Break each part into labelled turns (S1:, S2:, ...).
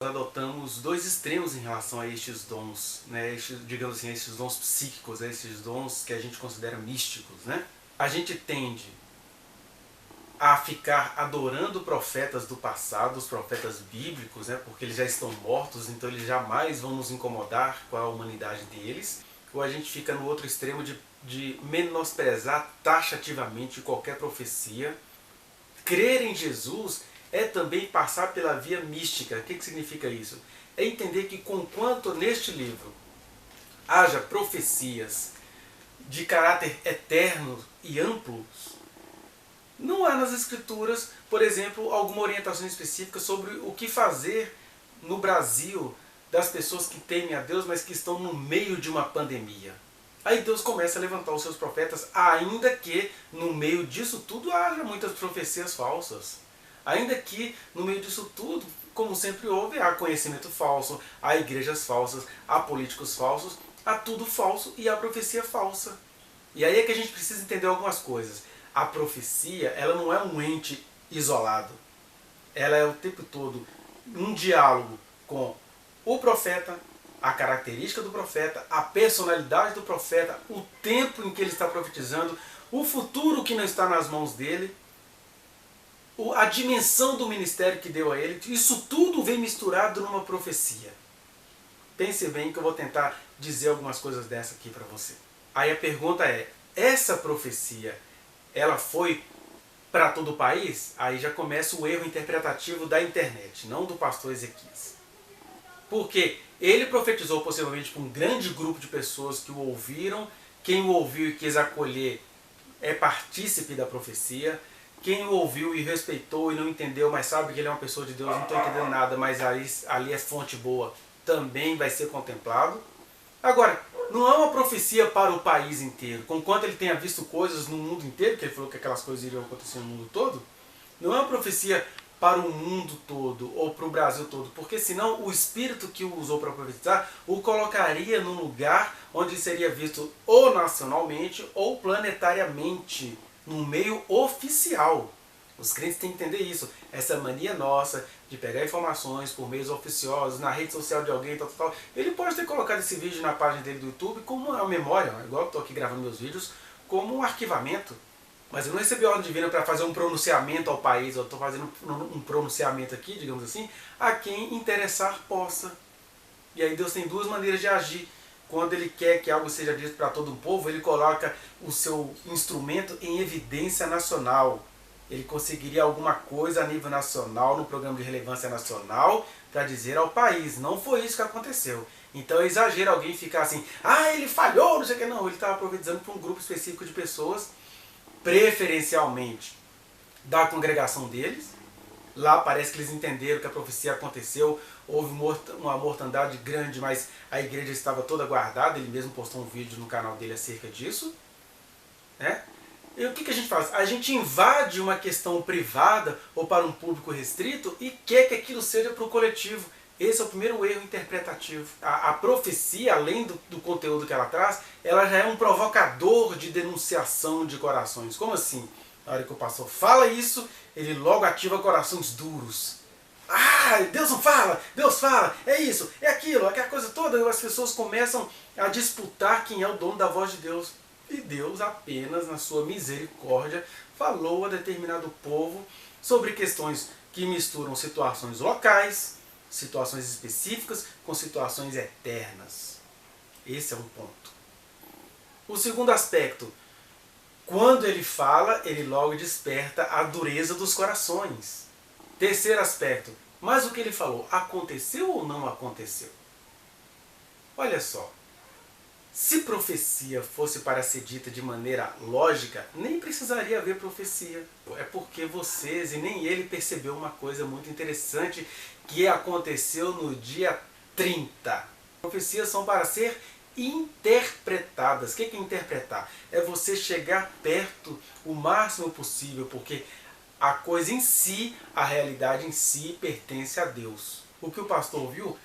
S1: adotamos dois extremos em relação a estes dons, né? Digamos assim, estes dons psíquicos, estes dons que a gente considera místicos, né? A gente tende a ficar adorando profetas do passado, os profetas bíblicos, né? Porque eles já estão mortos, então eles jamais vão nos incomodar com a humanidade deles. Ou a gente fica no outro extremo de menosprezar taxativamente qualquer profecia. Crer em Jesus é também passar pela via mística. O que significa isso? É entender que conquanto neste livro haja profecias de caráter eterno e amplo, não há nas escrituras, por exemplo, alguma orientação específica sobre o que fazer no Brasil das pessoas que temem a Deus, mas que estão no meio de uma pandemia. Aí Deus começa a levantar os seus profetas, ainda que no meio disso tudo haja muitas profecias falsas. Ainda que no meio disso tudo, como sempre houve, há conhecimento falso, há igrejas falsas, há políticos falsos, há tudo falso e há profecia falsa. E aí é que a gente precisa entender algumas coisas. A profecia, ela não é um ente isolado. Ela é o tempo todo um diálogo com o profeta, a característica do profeta, a personalidade do profeta, o tempo em que ele está profetizando, o futuro que não está nas mãos dele, a dimensão do ministério que deu a ele. Isso tudo vem misturado numa profecia. Pense bem que eu vou tentar dizer algumas coisas dessa aqui para você. Aí a pergunta é, essa profecia, ela foi para todo o país? Aí já começa o erro interpretativo da internet, não do pastor Ezequias. Porque ele profetizou possivelmente para um grande grupo de pessoas que o ouviram, quem o ouviu e quis acolher é partícipe da profecia, quem o ouviu e respeitou e não entendeu, mas sabe que ele é uma pessoa de Deus, não estou entendendo nada, mas ali é fonte boa, também vai ser contemplado. Agora, não é uma profecia para o país inteiro, conquanto ele tenha visto coisas no mundo inteiro, que ele falou que aquelas coisas iriam acontecer no mundo todo, não é uma profecia para o mundo todo ou para o Brasil todo, porque senão o espírito que o usou para profetizar o colocaria num lugar onde seria visto ou nacionalmente ou planetariamente, no meio oficial. Os crentes têm que entender isso. Essa mania nossa de pegar informações por meios oficiosos, na rede social de alguém, tal. Ele pode ter colocado esse vídeo na página dele do YouTube como uma memória, igual eu estou aqui gravando meus vídeos, como um arquivamento. Mas eu não recebi ordem divina para fazer um pronunciamento ao país, eu estou fazendo um pronunciamento aqui, digamos assim, a quem interessar possa. E aí Deus tem duas maneiras de agir. Quando ele quer que algo seja dito para todo um povo, ele coloca o seu instrumento em evidência nacional. Ele conseguiria alguma coisa a nível nacional, no programa de relevância nacional, para dizer ao país. Não foi isso que aconteceu. Então é exagero alguém ficar assim, ele falhou, não sei o que. Não, ele estava profetizando para um grupo específico de pessoas, preferencialmente da congregação deles. Lá parece que eles entenderam que a profecia aconteceu, houve uma mortandade grande, mas a igreja estava toda guardada. Ele mesmo postou um vídeo no canal dele acerca disso, né? E o que a gente faz? A gente invade uma questão privada ou para um público restrito e quer que aquilo seja para o coletivo. Esse é o primeiro erro interpretativo. A profecia, além do conteúdo que ela traz, ela já é um provocador de denunciação de corações. Como assim? Na hora que o pastor fala isso, ele logo ativa corações duros. Deus não fala, Deus fala, é isso, é aquilo, aquela coisa toda. As pessoas começam a disputar quem é o dono da voz de Deus. E Deus apenas, na sua misericórdia, falou a determinado povo sobre questões que misturam situações locais, situações específicas com situações eternas. Esse é um ponto. O segundo aspecto, quando ele fala, ele logo desperta a dureza dos corações. Terceiro aspecto, mas o que ele falou, aconteceu ou não aconteceu? Olha só, se profecia fosse para ser dita de maneira lógica, nem precisaria haver profecia. É porque vocês e nem ele percebeu uma coisa muito interessante que aconteceu no dia 30. Profecias são para ser interpretadas. O que é interpretar? É você chegar perto o máximo possível, porque a coisa em si, a realidade em si, pertence a Deus. O que o pastor viu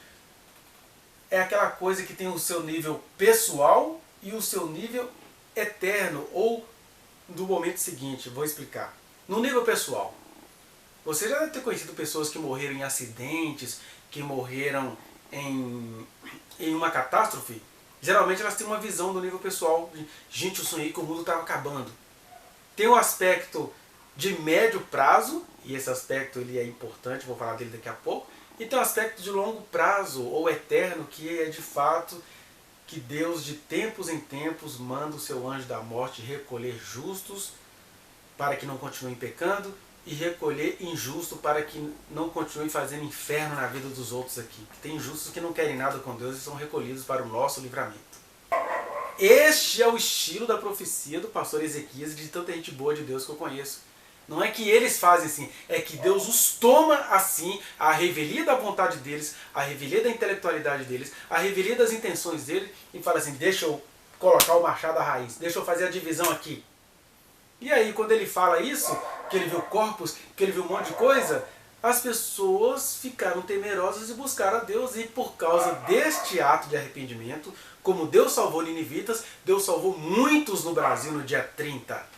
S1: é aquela coisa que tem o seu nível pessoal e o seu nível eterno, ou do momento seguinte. Vou explicar. No nível pessoal, você já deve ter conhecido pessoas que morreram em acidentes, que morreram em uma catástrofe, geralmente elas têm uma visão do nível pessoal de, gente, eu sonhei que o mundo estava acabando. Tem um aspecto de médio prazo, e esse aspecto ele é importante, vou falar dele daqui a pouco, e tem um aspecto de longo prazo, ou eterno, que é de fato que Deus de tempos em tempos manda o seu anjo da morte recolher justos para que não continuem pecando e recolher injusto para que não continuem fazendo inferno na vida dos outros aqui. Tem justos que não querem nada com Deus e são recolhidos para o nosso livramento. Este é o estilo da profecia do pastor Ezequias e de tanta gente boa de Deus que eu conheço. Não é que eles fazem assim, é que Deus os toma assim, a revelia da vontade deles, a revelia da intelectualidade deles, a revelia das intenções deles, e fala assim, deixa eu colocar o machado à raiz, deixa eu fazer a divisão aqui. E aí, quando ele fala isso, que ele viu corpos, que ele viu um monte de coisa, as pessoas ficaram temerosas e buscaram a Deus, e por causa deste ato de arrependimento, como Deus salvou ninivitas, Deus salvou muitos no Brasil no dia 30.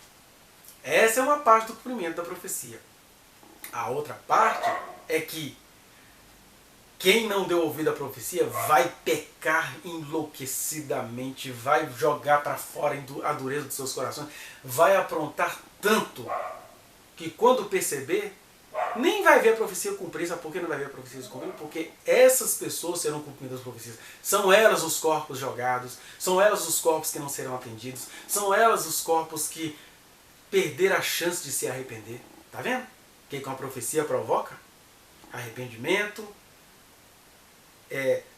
S1: Essa é uma parte do cumprimento da profecia. A outra parte é que quem não deu ouvido à profecia vai pecar enlouquecidamente, vai jogar para fora a dureza dos seus corações, vai aprontar tanto que quando perceber, nem vai ver a profecia cumprir. Sabe por que não vai ver a profecia cumprir? Porque essas pessoas serão cumpridas as profecias. São elas os corpos jogados, são elas os corpos que não serão atendidos, são elas os corpos que perderam a chance de se arrepender. Tá vendo? O que uma profecia provoca? Arrependimento,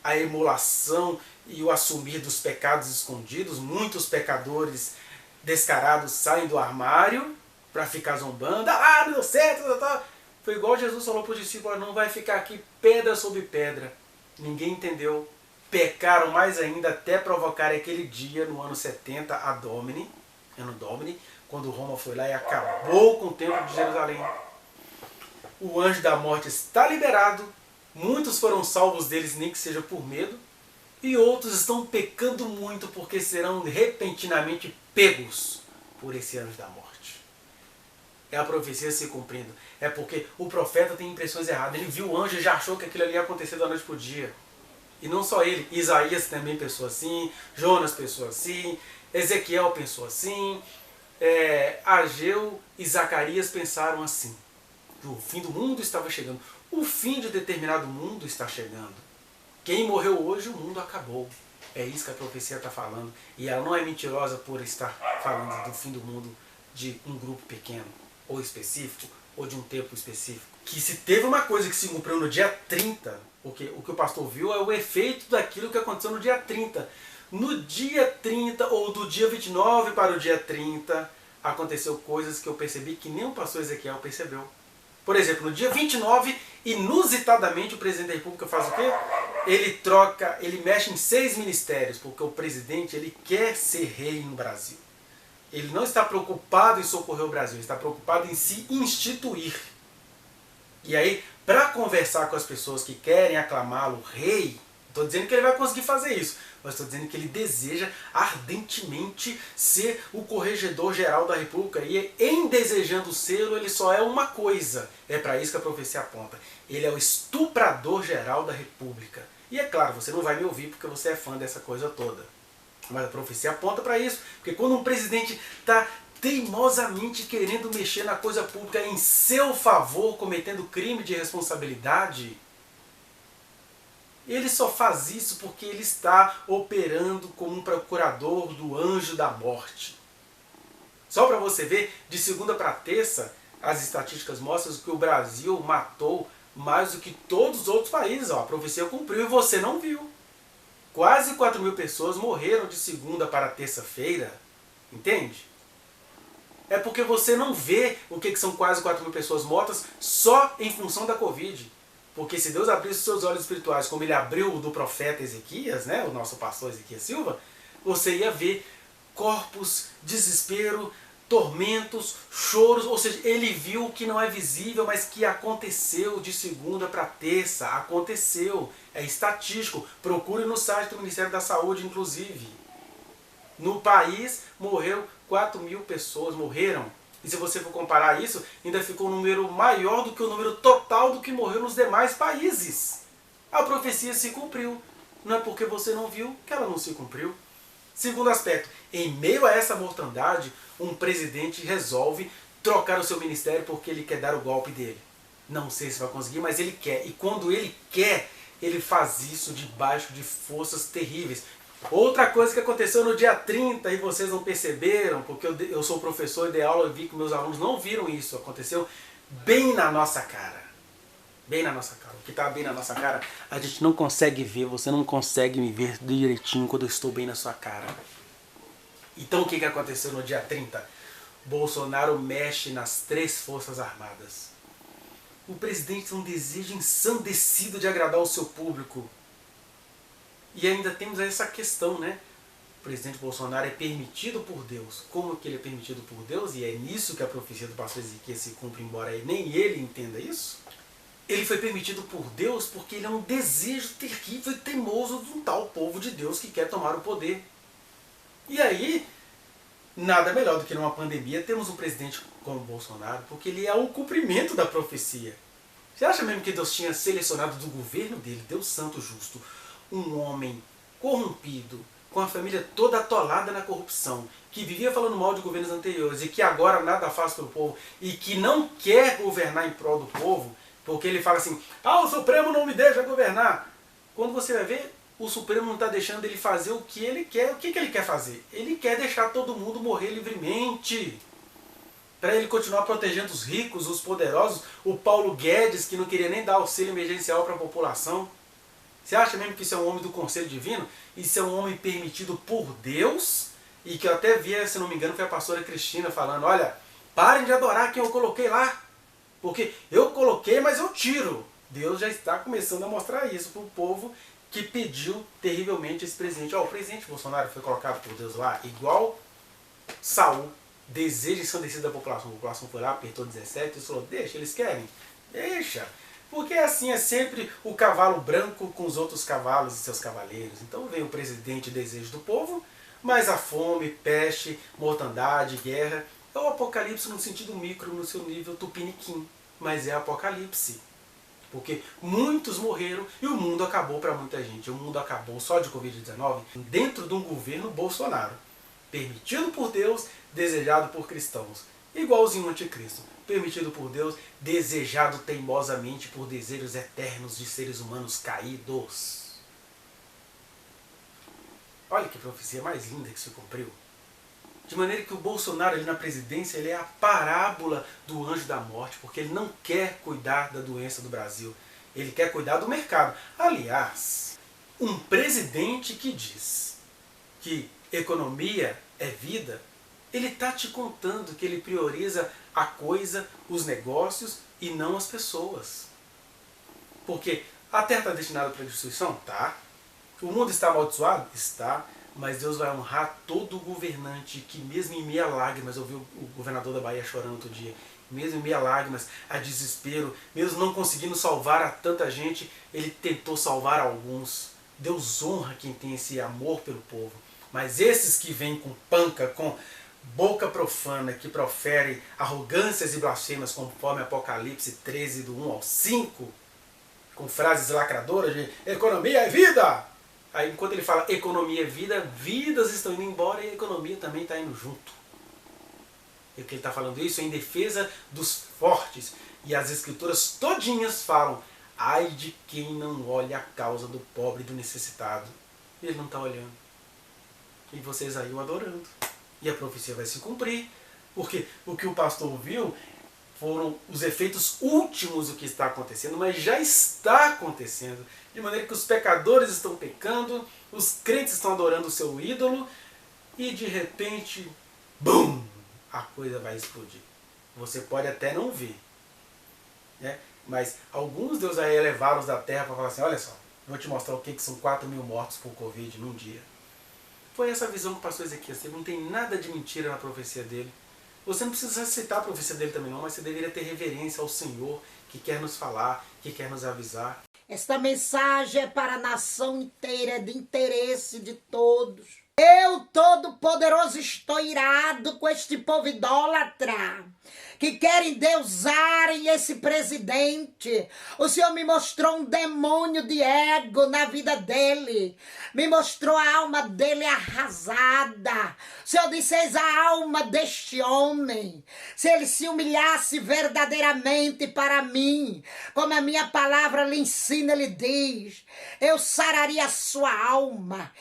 S1: a emulação e o assumir dos pecados escondidos. Muitos pecadores descarados saem do armário para ficar zombando. Ah, não deu certo, tá. Foi igual Jesus falou para os discípulos, não vai ficar aqui pedra sobre pedra. Ninguém entendeu. Pecaram mais ainda até provocar aquele dia, no ano 70, ano Domini, quando Roma foi lá e acabou com o templo de Jerusalém. O anjo da morte está liberado, muitos foram salvos deles, nem que seja por medo, e outros estão pecando muito porque serão repentinamente pegos por esse anjo da morte. É a profecia se cumprindo. É porque o profeta tem impressões erradas. Ele viu o anjo e já achou que aquilo ali ia acontecer da noite para o dia. E não só ele, Isaías também pensou assim, Jonas pensou assim, Ezequiel pensou assim, Ageu e Zacarias pensaram assim. O fim do mundo estava chegando. O fim de determinado mundo está chegando. Quem morreu hoje, o mundo acabou. É isso que a profecia está falando. E ela não é mentirosa por estar falando do fim do mundo de um grupo pequeno, ou específico, ou de um tempo específico. Que se teve uma coisa que se cumpriu no dia 30, porque o que o pastor viu é o efeito daquilo que aconteceu no dia 30. No dia 30, ou do dia 29 para o dia 30, aconteceu coisas que eu percebi que nem o pastor Ezequiel percebeu. Por exemplo, no dia 29, inusitadamente, o presidente da República faz o quê? Ele mexe em 6 ministérios, porque o presidente ele quer ser rei no Brasil. Ele não está preocupado em socorrer o Brasil, ele está preocupado em se instituir. E aí, para conversar com as pessoas que querem aclamá-lo rei, estou dizendo que ele vai conseguir fazer isso, mas estou dizendo que ele deseja ardentemente ser o corregedor geral da República. E em desejando ser, ele só é uma coisa. É para isso que a profecia aponta. Ele é o estuprador geral da República. E é claro, você não vai me ouvir porque você é fã dessa coisa toda. Mas a profecia aponta para isso. Porque quando um presidente está teimosamente querendo mexer na coisa pública em seu favor, cometendo crime de responsabilidade, ele só faz isso porque ele está operando como um procurador do anjo da morte. Só para você ver, de segunda para terça, as estatísticas mostram que o Brasil matou mais do que todos os outros países. A profecia cumpriu e você não viu. Quase 4.000 pessoas morreram de segunda para terça-feira. Entende? É porque você não vê o que são quase 4.000 pessoas mortas só em função da Covid. Porque se Deus abrisse os seus olhos espirituais, como ele abriu o do profeta Ezequias, né, o nosso pastor Ezequias Silva, você ia ver corpos, desespero, tormentos, choros, ou seja, ele viu o que não é visível, mas que aconteceu de segunda para terça, aconteceu, é estatístico, procure no site do Ministério da Saúde, inclusive. No país, morreu 4.000 pessoas, morreram. E se você for comparar isso, ainda ficou um número maior do que o número total do que morreu nos demais países. A profecia se cumpriu. Não é porque você não viu que ela não se cumpriu. Segundo aspecto, em meio a essa mortandade, um presidente resolve trocar o seu ministério porque ele quer dar o golpe dele. Não sei se vai conseguir, mas ele quer. E quando ele quer, ele faz isso debaixo de forças terríveis. Outra coisa que aconteceu no dia 30 e vocês não perceberam, porque eu sou professor e dei aula e vi que meus alunos não viram isso. Aconteceu bem na nossa cara. Bem na nossa cara. O que está bem na nossa cara, a gente não consegue ver. Você não consegue me ver direitinho quando eu estou bem na sua cara. Então o que aconteceu no dia 30? Bolsonaro mexe nas 3 forças armadas. O presidente tem um desejo ensandecido de agradar o seu público. E ainda temos essa questão, né? O presidente Bolsonaro é permitido por Deus. Como que ele é permitido por Deus? E é nisso que a profecia do pastor Ezequiel se cumpre, embora nem ele entenda isso. Ele foi permitido por Deus porque ele é um desejo terrível e teimoso de um tal povo de Deus que quer tomar o poder. E aí, nada melhor do que numa pandemia temos um presidente como Bolsonaro, porque ele é o cumprimento da profecia. Você acha mesmo que Deus tinha selecionado do governo dele, Deus santo justo, um homem corrompido, com a família toda atolada na corrupção, que vivia falando mal de governos anteriores e que agora nada faz pelo povo e que não quer governar em prol do povo, porque ele fala assim, o Supremo não me deixa governar. Quando você vai ver, o Supremo não está deixando ele fazer o que ele quer. O que ele quer fazer? Ele quer deixar todo mundo morrer livremente. Para ele continuar protegendo os ricos, os poderosos, o Paulo Guedes, que não queria nem dar auxílio emergencial para a população. Você acha mesmo que isso é um homem do conselho divino? Isso é um homem permitido por Deus? E que eu até vi, se não me engano, foi a pastora Cristina falando, olha, parem de adorar quem eu coloquei lá. Porque eu coloquei, mas eu tiro. Deus já está começando a mostrar isso para o povo que pediu terrivelmente esse presidente. O presidente Bolsonaro foi colocado por Deus lá, igual Saul, desejo ensandecido da população. A população foi lá, apertou 17 e falou, deixa, eles querem? Deixa. Porque assim é sempre o cavalo branco com os outros cavalos e seus cavaleiros. Então vem o presidente desejo do povo, mas a fome, peste, mortandade, guerra, é o apocalipse no sentido micro, no seu nível tupiniquim. Mas é apocalipse. Porque muitos morreram e o mundo acabou para muita gente. O mundo acabou só de Covid-19 dentro de um governo Bolsonaro. Permitido por Deus, desejado por cristãos. Igualzinho o anticristo. Permitido por Deus, desejado teimosamente por desejos eternos de seres humanos caídos. Olha que profecia mais linda que se cumpriu. De maneira que o Bolsonaro ali na presidência ele é a parábola do anjo da morte, porque ele não quer cuidar da doença do Brasil. Ele quer cuidar do mercado. Aliás, um presidente que diz que economia é vida, ele está te contando que ele prioriza a coisa, os negócios e não as pessoas. Porque a terra está destinada para a destruição? Tá. O mundo está amaldiçoado? Está. Mas Deus vai honrar todo governante que mesmo em meia lágrimas, eu vi o governador da Bahia chorando outro dia, mesmo em meia lágrimas, a desespero, mesmo não conseguindo salvar a tanta gente, ele tentou salvar alguns. Deus honra quem tem esse amor pelo povo. Mas esses que vêm com panca, com boca profana, que proferem arrogâncias e blasfemas, conforme Apocalipse 13, do 1 ao 5, com frases lacradoras de economia é vida! Aí, enquanto ele fala economia é vida, vidas estão indo embora e a economia também está indo junto. E que ele está falando isso em defesa dos fortes. E as escrituras todinhas falam, ai de quem não olha a causa do pobre e do necessitado. E ele não está olhando. E vocês aí o adorando. E a profecia vai se cumprir. Porque o que o pastor viu foram os efeitos últimos do que está acontecendo, mas já está acontecendo. De maneira que os pecadores estão pecando, os crentes estão adorando o seu ídolo, e de repente, BUM! A coisa vai explodir. Você pode até não ver, né? Mas alguns Deus vai elevá-los da terra para falar assim, olha só, vou te mostrar o que são 4.000 mortos por Covid num dia. Foi essa visão que o pastor Ezequiel teve, não tem nada de mentira na profecia dele. Você não precisa citar a profecia dele também não, mas você deveria ter reverência ao Senhor, que quer nos falar, que quer nos avisar.
S2: Esta mensagem é para a nação inteira, é de interesse de todos. Eu, Todo-Poderoso, estou irado com este povo idólatra, que querem endeusarem esse presidente. O Senhor me mostrou um demônio de ego na vida dele. Me mostrou a alma dele arrasada. O Senhor disse: eis a alma deste homem. Se ele se humilhasse verdadeiramente para mim, como a minha palavra lhe ensina, ele diz, eu sararia a sua alma.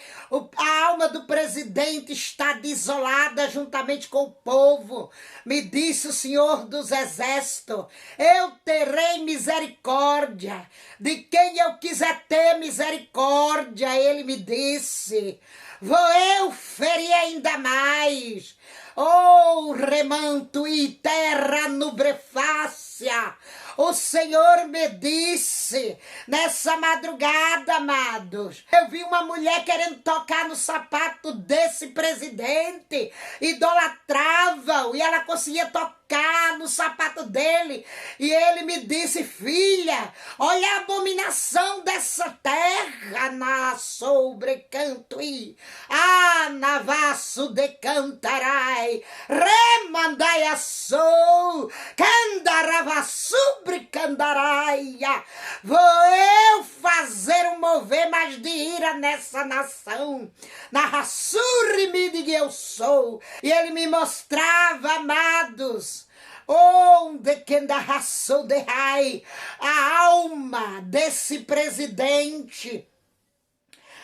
S2: A alma do presidente está desolada juntamente com o povo. Me disse o Senhor dos Exércitos: eu terei misericórdia de quem eu quiser ter misericórdia. Ele me disse: vou eu ferir ainda mais. Oh, remanto e terra nubrefácia. O Senhor me disse, nessa madrugada, amados, eu vi uma mulher querendo tocar no sapato desse presidente, idolatrava-o, e ela conseguia tocar no sapato dele, e ele me disse: filha, olha a abominação dessa terra, na sobrecanto e na vasso de cantarai, remandai a sou, candaravassu Candaraia, vou eu fazer um mover mais de ira nessa nação. Na raçurri-me de que eu sou. E ele me mostrava, amados, onde que da ração de rai, a alma desse presidente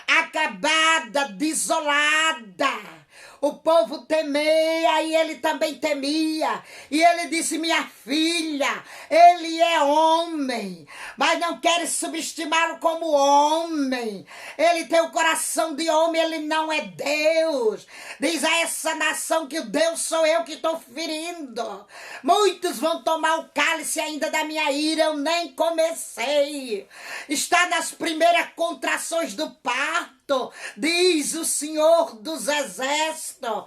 S2: acabada, desolada. O povo temia e ele também temia. E ele disse: minha filha, ele é homem, mas não quero subestimá-lo como homem. Ele tem o coração de homem, ele não é Deus. Diz a essa nação que o Deus sou eu que estou ferindo. Muitos vão tomar o cálice ainda da minha ira, eu nem comecei. Está nas primeiras contrações do parto. Diz o Senhor dos Exércitos: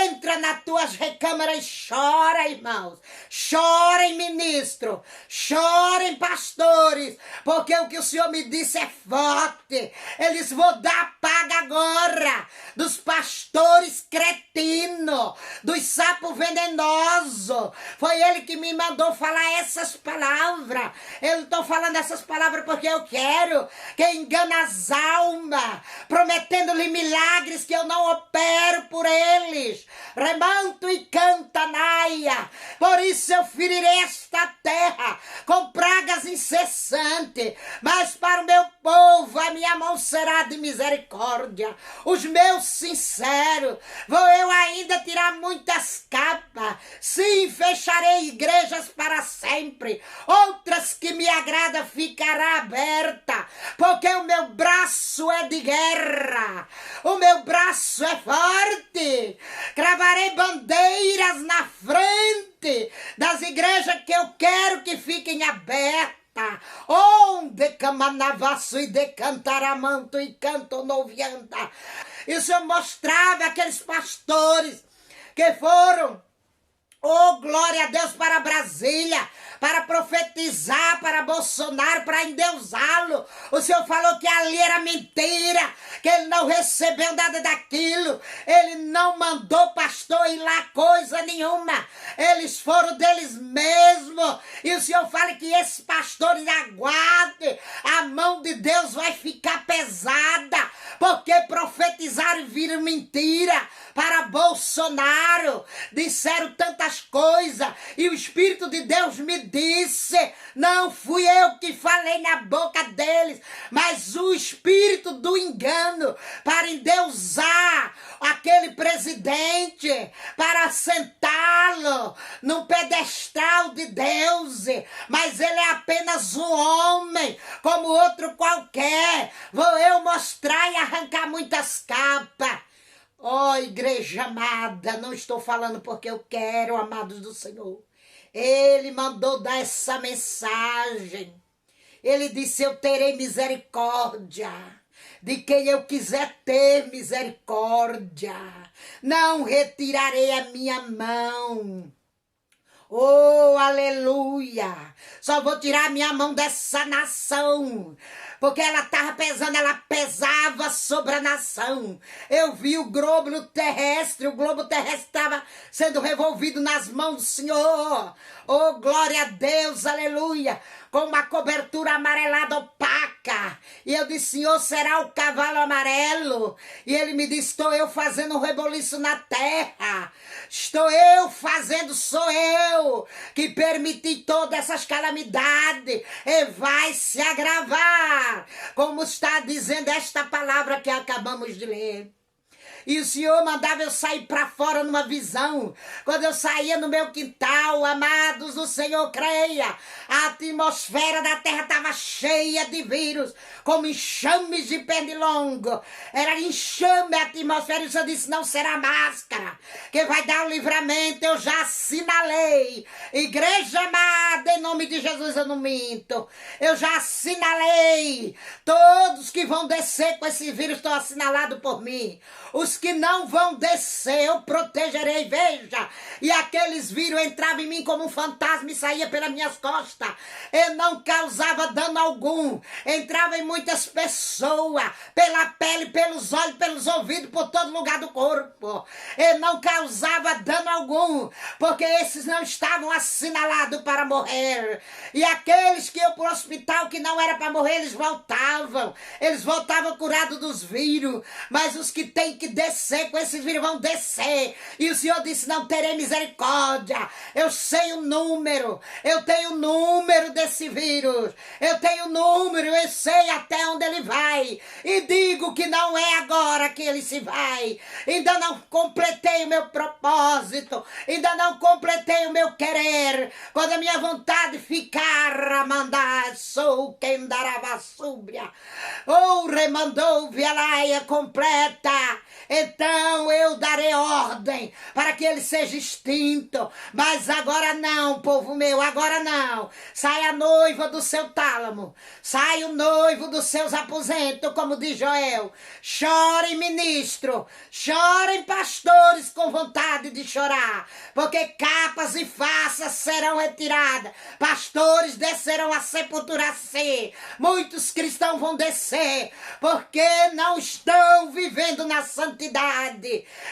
S2: entra nas tuas recâmaras e chora, irmãos. Chorem, ministro. Chorem, pastores. Porque o que o Senhor me disse é forte. Eles vão dar paga agora dos pastores cretinos, dos sapos venenosos. Foi ele que me mandou falar essas palavras. Eu não estou falando essas palavras porque eu quero que engana as almas, prometendo-lhe milagres que eu não opero por eles. Remanto e cantanaia. Por isso eu ferirei esta terra com pragas incessantes, mas para o meu povo a minha mão será de misericórdia. Os meus sinceros, vou eu ainda tirar muitas capas. Sim, fecharei igrejas para sempre. Outras que me agradam ficará aberta, porque o meu braço é de guerra. O meu braço é forte. Cravarei bandeiras na frente das igrejas que eu quero que fiquem abertas. Onde camanavaço e decantaramanto e canto novianda. Isso eu mostrava aqueles pastores que foram, oh, glória a Deus, para Brasília, para profetizar para Bolsonaro, para endeusá-lo. O Senhor falou que ali era mentira, que ele não recebeu nada daquilo. Ele não mandou pastor ir lá coisa nenhuma. Eles foram deles mesmos. E o Senhor fala que esses pastores aguardem. A mão de Deus vai ficar pesada, porque profetizaram e viram mentira para Bolsonaro. Disseram tantas coisas e o Espírito de Deus me disse, não fui eu que falei na boca deles, mas o espírito do engano para endeusar aquele presidente, para sentá-lo num pedestal de Deus, mas ele é apenas um homem como outro qualquer. Vou eu mostrar e arrancar muitas capas. Ó, igreja amada, não estou falando porque eu quero, amados do Senhor. Ele mandou dar essa mensagem. Ele disse: eu terei misericórdia de quem eu quiser ter misericórdia. Não retirarei a minha mão. Oh, aleluia! Só vou tirar a minha mão dessa nação, porque ela estava pesando, ela pesava estava sobre a nação. Eu vi o globo terrestre estava sendo revolvido nas mãos do Senhor. Oh, glória a Deus, aleluia, com uma cobertura amarelada opaca. E eu disse, Senhor, será o cavalo amarelo? E ele me disse, estou eu fazendo um reboliço na terra. Estou eu fazendo, sou eu que permiti todas essas calamidades. E vai se agravar, como está dizendo esta palavra que acabamos de ler. E o Senhor mandava eu sair para fora numa visão. Quando eu saía no meu quintal, amados, o Senhor creia, a atmosfera da terra estava cheia de vírus, como enxames de pernilongo. Era enxame a atmosfera. E o Senhor disse, não será máscara, que vai dar o livramento. Eu já assinalei. Igreja amada, em nome de Jesus eu não minto. Eu já assinalei. Todos que vão descer com esse vírus estão assinalados por mim. Os que não vão descer, eu protegerei, veja. E aqueles vírus entravam em mim como um fantasma e saía pelas minhas costas. Eu não causava dano algum. Entrava em muitas pessoas, pela pele, pelos olhos, pelos ouvidos, por todo lugar do corpo. Eu não causava dano algum, porque esses não estavam assinalados para morrer. E aqueles que iam para o hospital que não era para morrer, eles voltavam. Eles voltavam curados dos vírus. Mas os que têm que descer com esses vírus vão descer. E o Senhor disse, não terei misericórdia. Eu sei o número. Eu tenho o número desse vírus. Eu tenho o número. Eu sei até onde ele vai. E digo que não é agora que ele se vai. Ainda não completei o meu propósito. Ainda não completei o meu querer. Quando a minha vontade ficar a mandar, sou quem dará súbia. Ou remandou vialaia completa. Então eu darei ordem para que ele seja extinto. Mas agora não, povo meu, agora não. Sai a noiva do seu tálamo. Sai o noivo dos seus aposentos, como diz Joel. Chorem, ministro. Chorem, pastores, com vontade de chorar. Porque capas e faças serão retiradas. Pastores descerão a sepultura C. Muitos cristãos vão descer, porque não estão vivendo na santidade.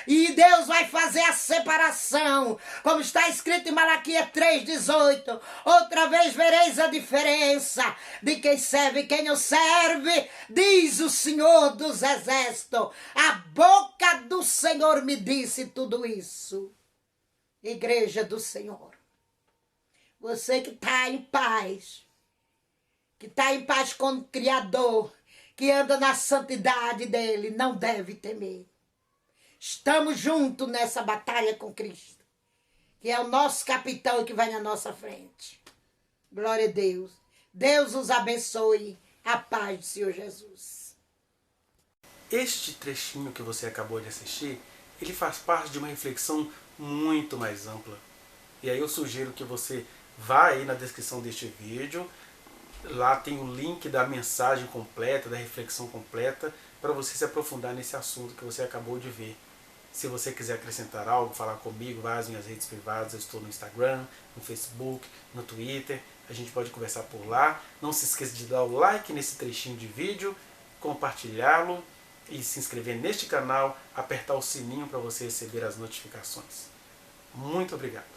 S2: E Deus vai fazer a separação, como está escrito em Malaquias 3,18. Outra vez vereis a diferença de quem serve e quem não serve, diz o Senhor dos Exércitos. A boca do Senhor me disse tudo isso. Igreja do Senhor, você que está em paz, com o Criador, que anda na santidade dele, não deve temer. Estamos juntos nessa batalha com Cristo, que é o nosso capitão que vai na nossa frente. Glória a Deus. Deus os abençoe. A paz do Senhor Jesus.
S1: Este trechinho que você acabou de assistir, ele faz parte de uma reflexão muito mais ampla. E aí eu sugiro que você vá aí na descrição deste vídeo. Lá tem o link da mensagem completa, da reflexão completa, para você se aprofundar nesse assunto que você acabou de ver. Se você quiser acrescentar algo, falar comigo, vá às minhas redes privadas. Eu estou no Instagram, no Facebook, no Twitter. A gente pode conversar por lá. Não se esqueça de dar o like nesse trechinho de vídeo, compartilhá-lo e se inscrever neste canal, apertar o sininho para você receber as notificações. Muito obrigado.